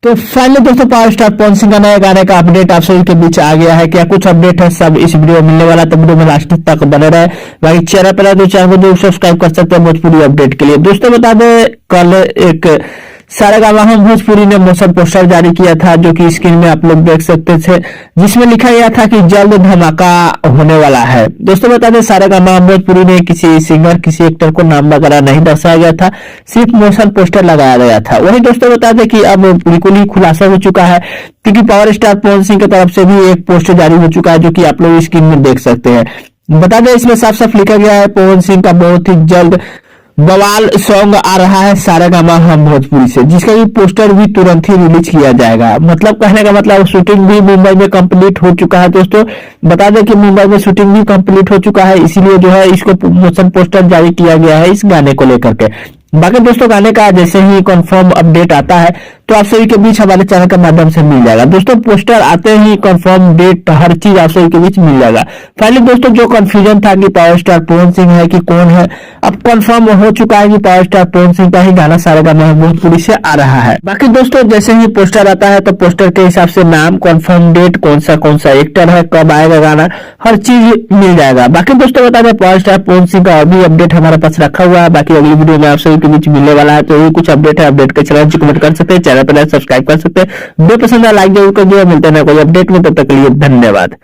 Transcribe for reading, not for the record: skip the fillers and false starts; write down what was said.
तो फाइनली दोस्तों power star Pawan Singh का नए गाने का अपडेट आप सभी के बीच आ गया है। क्या कुछ अपडेट है सब इस वीडियो में मिलने वाला, तो वीडियो में लास्ट तक बने रहे। बाकी चैनल पर तो चैनल को जरूर सब्सक्राइब कर सकते हैं भोजपुरी अपडेट के लिए। दोस्तों बता दें कल एक सारेगामा हम भोजपुरी ने मोशन पोस्टर जारी किया था, जो कि स्क्रीन में आप लोग देख सकते थे, जिसमें लिखा गया था कि जल्द धमाका होने वाला है। दोस्तों बता दें सारेगामा हम भोजपुरी ने किसी सिंगर किसी एक्टर को नाम वगैरह नहीं दर्शाया गया था, सिर्फ मोशन पोस्टर लगाया गया था। वहीं दोस्तों बता दें कि अब बिल्कुल ही खुलासा हो चुका है, क्योंकि पावर स्टार पवन सिंह की तरफ से भी एक पोस्टर जारी हो चुका है, जो कि आप लोग स्क्रीन में देख सकते हैं। बता दें इसमें साफ साफ लिखा गया है पवन सिंह का बहुत ही जल्द बवाल सॉन्ग आ रहा है सारेगामा हम भोजपुरी से, जिसका भी पोस्टर भी तुरंत ही रिलीज किया जाएगा। मतलब कहने का मतलब शूटिंग भी मुंबई में कंप्लीट हो चुका है। दोस्तों बता दें कि मुंबई में शूटिंग भी कंप्लीट हो चुका है, इसीलिए जो है इसको मोशन पोस्टर जारी किया गया है इस गाने को लेकर के। बाकी दोस्तों गाने का जैसे ही कंफर्म अपडेट आता है तो आप सभी के बीच हमारे चैनल के माध्यम से मिल जाएगा। दोस्तों पोस्टर आते ही कंफर्म डेट हर चीज आप सभी के बीच मिल जाएगा। पहले दोस्तों जो कंफ्यूजन था कि पावर स्टार पवन सिंह है कि कौन है, अब कंफर्म हो चुका है कि पावर स्टार पवन सिंह का ही गाना सारेगामा हम भोजपुरी से आ रहा है। बाकी दोस्तों जैसे ही पोस्टर आता है तो पोस्टर के हिसाब से नाम, कंफर्म डेट, कौन सा एक्टर है, कब आएगा गाना, हर चीज मिल जाएगा। बाकी दोस्तों बता दें पावर स्टार पवन सिंह का अभी अपडेट हमारे पास रखा हुआ है। बाकी अगली वीडियो में आप सभी के बीच मिलने वाला है, तो ये कुछ अपडेट है। अपडेट के चैनल कमेंट कर सकते हैं, चैनल पर सब्सक्राइब कर सकते हैं। वीडियो पसंद है लाइक जरूर कर दिया। मिलते हैं कोई अपडेट में, तब तक के लिए धन्यवाद।